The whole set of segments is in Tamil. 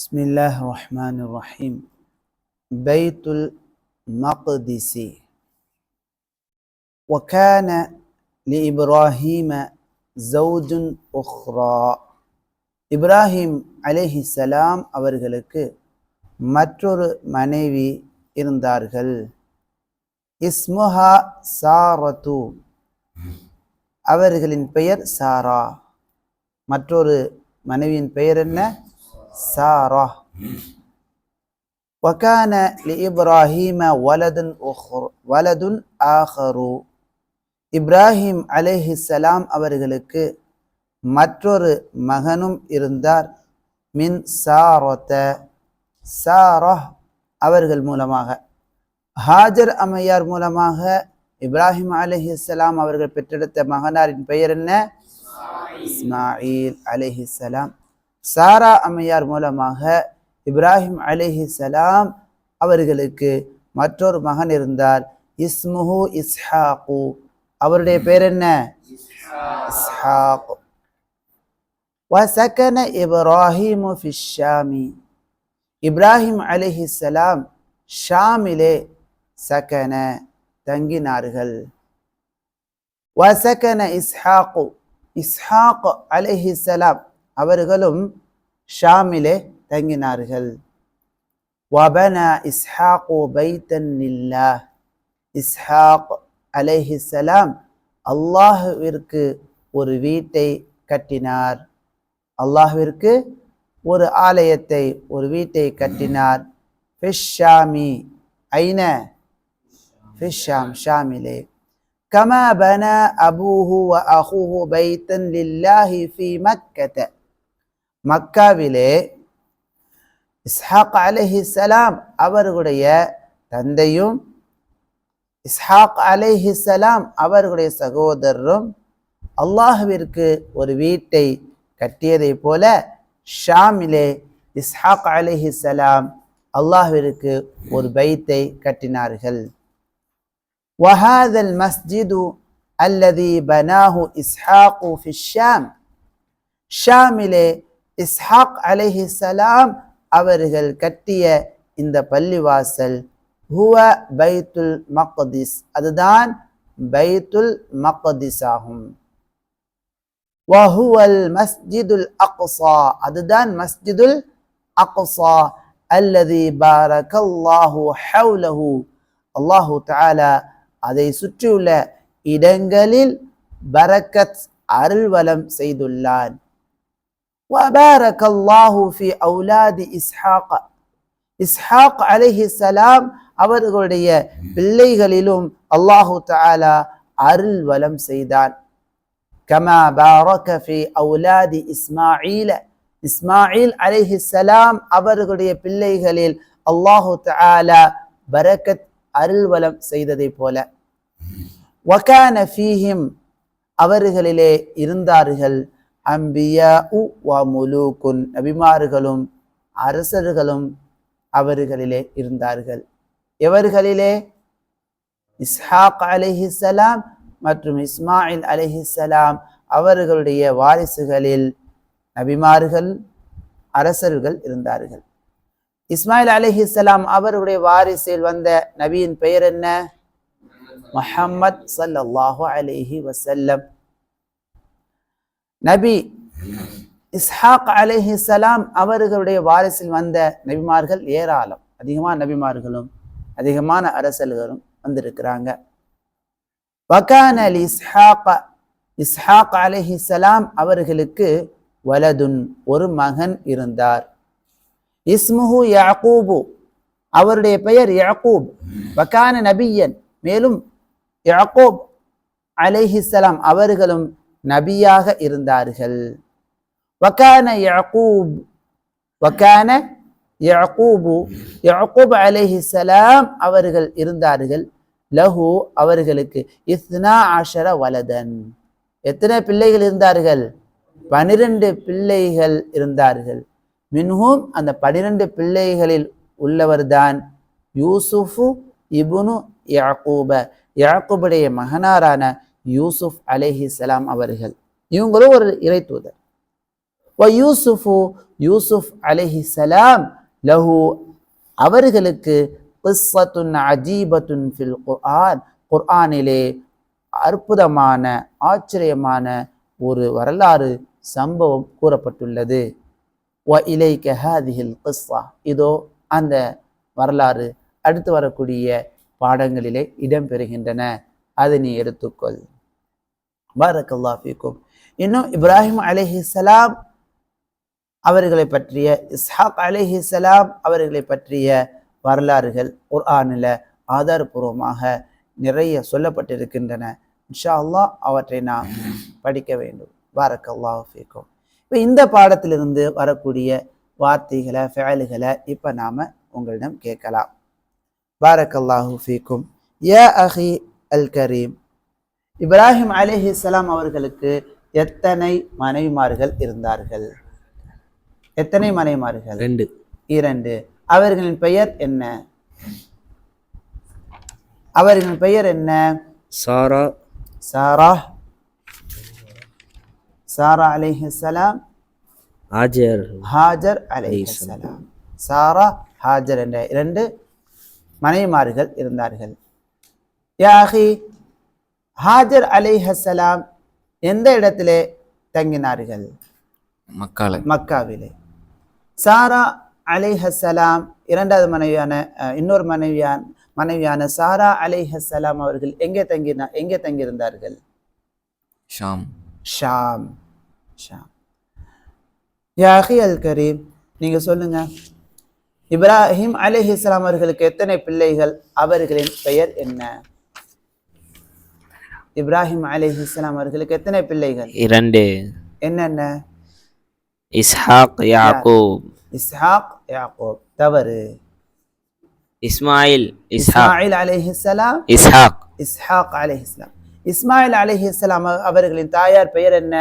بسم الله الرحمن الرحيم. بيت المقدس. وكان لإبراهيم زوج أخرى. இப்ராஹிம் அலைஹிஸ்ஸலாம் அவர்களுக்கு மற்றொரு மனைவி இருந்தார்கள். இஸ்முஹா சாரத்து, அவர்களின் பெயர் சாரா. மற்றொரு மனைவியின் பெயர் என்ன? சாரா. وكان لإبراهيم ولد آخر. இப்ராஹிம் அலைஹிஸ்ஸலாம் அவர்களுக்கு மற்றொரு மகனும் இருந்தார். மின் சாரத, சாரா அவர்கள் மூலமாக, ஹாஜர் அம்மையார் மூலமாக இப்ராஹிம் அலைஹிஸ்ஸலாம் அவர்கள் பெற்றெடுத்த மகனாரின் பெயர் என்ன? இஸ்மாயில் அலைஹிஸ்ஸலாம். சாரா அம்மையார் மூலமாக இப்ராஹிம் அலைஹிஸ்ஸலாம் அவர்களுக்கு மற்றொரு மகன் இருந்தார். இஸ்முஹு இஸ்ஹாகு, அவருடைய பெயர் என்ன? இஸ்ஹாக். வசகன இப்ராஹிமு ஃபிஷ்ஷாமி. இப்ராஹிம் அலைஹிஸ்ஸலாம் ஷாமிலே சகன தங்கினார்கள். வசகன இஸ்ஹாகு, இஸ்ஹாக் அலைஹிஸ்ஸலாம் அவர்களும் ஷாமிலே தங்கினார்கள். வபனா இஸ்ஹாகு பைத்தன் லில்லாஹ். இஸ்ஹாக் அலைஹிஸ்ஸலாம் அல்லாஹ்விற்கு ஒரு வீட்டை கட்டினார். அல்லாஹ்விற்கு ஒரு ஆலயத்தை, ஒரு வீட்டை கட்டினார். ஃபிஷ்ஷாமி, ஐன? ஃபிஷ்ஷாம், ஷாமிலே. கமா பனா அபூஹு வ அஹூஹு பைத்தன் லில்லாஹி ஃபீ மக்கத. மக்காவிலே இஸ்ஹாக் அலைஹிஸ்ஸலாம் அவர்களுடைய தந்தையும் இஸ்ஹாக் அலைஹிஸ்ஸலாம் அவர்களுடைய சகோதரரும் அல்லாஹ்விற்கு ஒரு வீட்டை கட்டியதை போல ஷாமிலே இஸ்ஹாக் அலைஹிஸ்ஸலாம் அல்லாஹ்விற்கு ஒரு பைத்தை கட்டினார்கள். وهذا المسجد الذي بناه إسحاق في الشام. ஷாமிலே இஸ்ஹாக் அலைஹிஸ்ஸலாம் அவர்கள் கட்டிய இந்த பள்ளிவாசல் ஹுவ பைத்துல் மக்திஸ், அதுதான் பைத்துல் மக்திஸ் ஆகும். வஹுவல் மஸ்ஜிதுல் அக்ஸா, அதுதான் மஸ்ஜிதுல் அக்ஸா. அல்லதி பாரக்கல்லாஹு ஹவ்லஹு, அல்லாஹு தஆலா அதை சுற்றியுள்ள இடங்களில் பரக்கத், அருள்வலம் செய்துள்ளான். وبارك الله في أولاد إسحاق. இஸ்ஹாக் அலைஹிஸ்ஸலாம் அவர்களுடைய பிள்ளைகளிலும் அல்லாஹு தஆலா அருள் வலம் செய்தான். கமா பாரக ஃபி அவுலாதி இஸ்மாயில். இஸ்மாயில் அலைஹிஸ்ஸலாம் அவர்களுடைய பிள்ளைகளில் அல்லாஹு தஆலா பரக்கத், அருள் வலம் செய்ததை போல. வகான ஃபீஹிம், அவர்களிலே இருந்தார்கள் அம்பியாஉ வ முலூக்குன், நபிமார்களும் அரசர்களும் அவர்களிலே இருந்தார்கள். எவர்களிலே? இஸ்ஹாக் அலைஹிஸ்ஸலாம் மற்றும் இஸ்மாயில் அலைஹிஸ்ஸலாம் அவர்களுடைய வாரிசுகளில் நபிமார்கள், அரசர்கள் இருந்தார்கள். இஸ்மாயில் அலைஹிஸ்ஸலாம் அவர்களுடைய வாரிசில் வந்த நபியின் பெயர் என்ன? முஹம்மத் ஸல்லல்லாஹு அலைஹி வஸல்லம். நபி இஸ்ஹாக் அலைஹிஸ்ஸலாம் அவர்களுடைய வாரிசில் வந்த நபிமார்கள் ஏராளம். அதிகமான நபிமார்களும் அதிகமான அரசர்களும் வந்திருக்கிறாங்க. வகான லி இஸ்ஹாக், இஸ்ஹாக் அலைஹிஸ்ஸலாம் அவர்களுக்கு வலதுன், ஒரு மகன் இருந்தார். இஸ்முஹு யாக்கூபு, அவருடைய பெயர் யாக்கூப். வகான நபியன், மேலும் யாக்கூப் அலைஹிஸ்ஸலாம் அவர்களும் நபியாக இருந்தார்கள். வகான யாக்கூப், வகான யாக்கூபு, யாக்கூப் அலைஹிஸ்ஸலாம் அவர்கள் இருந்தார்கள். லஹு, அவர்களுக்கு இஸ்னா அஷர வலதன், எத்தனை பிள்ளைகள் இருந்தார்கள்? 12 பிள்ளைகள் இருந்தார்கள். மின்ஹும், அந்த 12 பிள்ளைகளில் உள்ளவர்தான் யூசுஃபு இப்னு யாக்கூப, யாக்கூபுடைய மகனாரான யூசுப் அலைஹிஸ்ஸலாம் அவர்கள். இவங்களும் ஒரு இறை தூதர். வயூசுஃபு யூசுஃப் அலைஹிஸ்ஸலாம் லஹு அவர்களுக்கு கிஸ்ஸத்துன் அஜீபத்துன் ஃபில் குர்ஆன் குர்ஆனிலே அற்புதமான ஆச்சரியமான ஒரு வரலாறு சம்பவம் கூறப்பட்டுள்ளது. வ இலைக ஹாதிஹில் கிஸ்ஸா இதோ அந்த வரலாறு அடுத்து வரக்கூடிய பாடங்களிலே இடம்பெறுகின்றன, அதை நீ எடுத்துக்கொள். பாரக்கல்லாஹு ஃபீக்கும். இன்னும் இப்ராஹிம் அலைஹிஸ்ஸலாம் அவர்களை பற்றிய, இஸ்ஹாக் அலைஹிஸ்ஸலாம் அவர்களை பற்றிய வரலாறுகள் குர்ஆனில் ஆதாரபூர்வமாக நிறைய சொல்லப்பட்டிருக்கின்றன. இன்ஷா அல்லாஹ் அவற்றை நாம் படிக்க வேண்டும். பாரக்கல்லாஹு ஃபீக்கும். இப்போ இந்த பாடத்திலிருந்து வரக்கூடிய வார்த்தைகளை ஃபஅல்களை இப்போ நாம் உங்களிடம் கேட்கலாம். பாரக்கல்லாஹு ஃபீக்கும். யா அஹி அல் கரீம், இப்ராஹிம் அலைஹிஸ்ஸலாம் அவர்களுக்கு எத்தனை மனைவிமார்கள் இருந்தார்கள்? எத்தனை மனைவிமார்கள்? 2. அவர்களின் பெயர் என்ன? அவர்களின் பெயர் என்ன? சாரா சாரா சாரா அலைஹிஸ்ஸலாம், ஹாஜர் அலைஹிஸ்ஸலாம். சாரா ஹாஜர் என்ற 2 மனைவிமார்கள் இருந்தார்கள். யா அஹி, ஹாஜர் அலைஹிஸ்ஸலாம் எந்த இடத்திலே தங்கினார்கள்? மக்காவிலே. சாரா அலைஹிஸ்ஸலாம் இரண்டாவது இன்னொரு மனைவியான சாரா அலைஹிஸ்ஸலாம் அவர்கள் எங்கே தங்கியிருந்தார்கள்? ஷாம். யா அஹி அல் கரீம், நீங்க சொல்லுங்க, இப்ராஹிம் அலைஹிஸ்ஸலாம் அவர்களுக்கு எத்தனை பிள்ளைகள்? அவர்களின் பெயர் என்ன? இப்ராஹிம் அலைஹிஸ்ஸலாம் அவர்களுக்கு எத்தனை பிள்ளைகள்? 2. என்னென்ன? இஸ்ஹாக் யாக்கூப். இஸ்ஹாக் யாக்கூப் தவறு. இஸ்மாயில் அலைஹிஸ்ஸலாம், இஸ்ஹாக் அலைஹிஸ்ஸலாம். இஸ்மாயில் அலைஹிஸ்ஸலாம் அவர்களின் தாயார் பெயர் என்ன?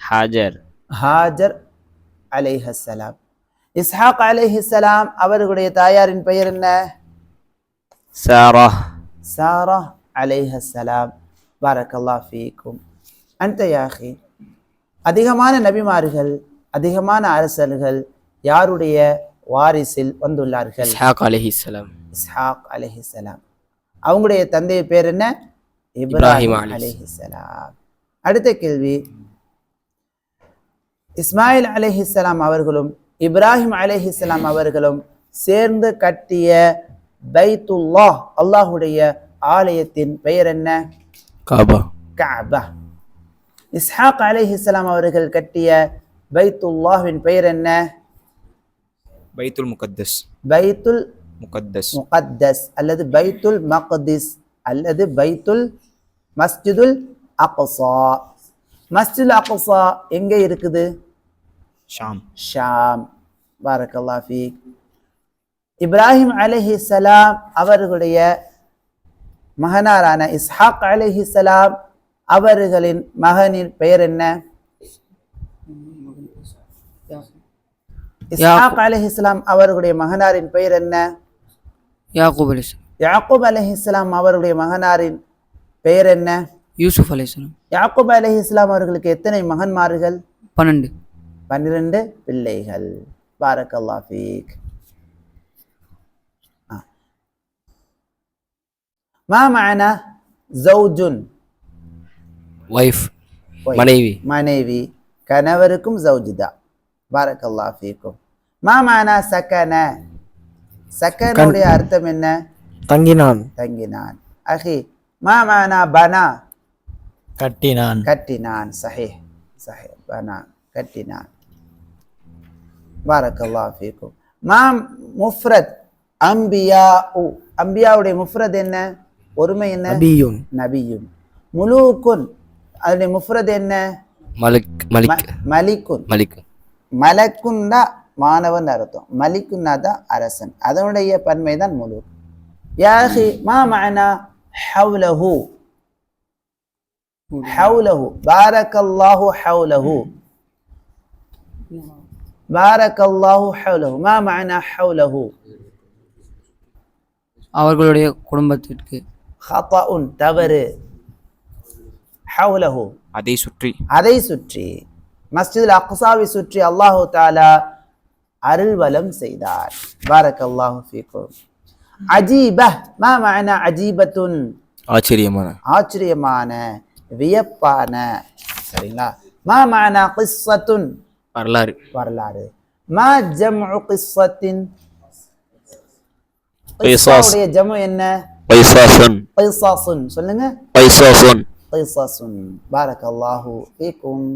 ஹாஜர் அலைஹிஸ்ஸலாம். இஸ்ஹாக் அலைஹிஸ்ஸலாம் அவர்களுடைய தாயாரின் பெயர் என்ன? சாரா அலைஹிஸ்ஸலாம். பாரக்கல்லாஹு ஃபீக்கும். அன்த யா அஹி, அதிகமான நபிமார்கள், அதிகமான அரசர்கள் யாருடைய வாரிசில் வந்துள்ளார்கள்? இஸ்ஹாக் அலைஹிஸ்ஸலாம். அவங்களுடைய தந்தை பேர் என்ன? இப்ராஹிம் அலைஹிஸ்ஸலாம். அடுத்த கேள்வி, இஸ்மாயில் அலைஹிஸ்ஸலாம் அவர்களும் இப்ராஹிம் அலைஹிஸ்ஸலாம் அவர்களும் சேர்ந்து கட்டிய பைத்துல்லாஹ் அல்லாஹுடைய ஆலயத்தின் பெயர் என்ன? கஅபா. இஸ்ஹாக் அலைஹிஸ்ஸலாம் அவர்கள் கட்டிய பைத்துல்லாஹ்வின் பெயர் என்ன? பைத்துல் முகத்தஸ் அல்லது பைத்துல் மக்திஸ் அல்லது மஸ்ஜிதுல் அக்ஸா. மஸ்ஜிதுல் அக்ஸா எங்கே இருக்குது? ஷாம். பாரக்கல்லாஹு ஃபீக். இப்ராஹிம் அலைஹிஸ்ஸலாம் அவர்களுடைய மகனாரான இஸ்ஹாக் அலைஹிஸ்ஸலாம் அவர்களின் மகனின் பெயர் என்ன? இஸ்ஹாக் அலைஹிஸ்ஸலாம் அவர்களுடைய மகனாரின் பெயர் என்ன? யாக்கூப் அலைஹிஸ்ஸலாம் அவர்களுடைய மகனாரின் பெயர் என்ன? யூசுப் அலைஹிஸ்ஸலாம். யாக்கூப் அலைஹிஸ்ஸலாம் அவர்களுக்கு எத்தனை மகன்மார்கள்? 12 பிள்ளைகள். பாரக்கல்லாஹு ஃபீக். மா மஅனா ஜௌஜுன்? வைஃப், மனைவி. கணவருக்கும் ஜௌஜுதா. பாரக்கல்லாஹு ஃபீக்கும். மா மஅனா சகன? சகனுடைய அர்த்தம் என்ன? தங்கினான். அஹி, மா மஅனா பனா? கட்டினான். சஹீஹ். பனா கட்டினான். பாரக்கல்லாஹு ஃபீக்கும். மா முஃப்ரத் அம்பியாஉ? அம்பியாவுடைய முஃப்ரத் என்ன? ஒருமை என்ன? நபியுன். முலூக்குன் அதனுடைய முஃப்ரத் என்ன? மலிக்குன். மலக்குன்னா மாணவன் அர்த்தம், மலிக்குன்னா தான் அரசன், அதனுடைய பன்மை தான் முலூக். யா அஹி, மா மஅனா ஹவ்லஹு? பாரக்கல்லாஹு ஹவ்லஹு. மா மஅனா ஹவ்லஹு? அவர்களுடைய குடும்பத்திற்கு. ஹதஉன் தவறு. ஹவ்லஹு அதை சுற்றி. மஸ்ஜிதுல் அக்ஸாவை சுற்றி அல்லாஹு தஆலா அருள்வலம் செய்தார். பாரக்கல்லாஹு ஃபீக்கும். அஜீப மா மஅனா அஜீபத்துன், ஆச்சரியமான. ஆச்சரியமான, வியப்பான. சரிங்களா? மா மஅனா கிஸ்ஸத்துன், வரலாறு. வரலாறு. மா ஜம்உ கிஸ்ஸத்தின், கிஸ்ஸாஸ். கிஸ்ஸாவுடைய ஜம்உ என்ன? பைசாசுன். கிஸ்ஸாசுன். சொல்லுங்க. பைசாசுன். கிஸ்ஸாசுன். பாரக்கல்லாஹு ஃபீக்கும்.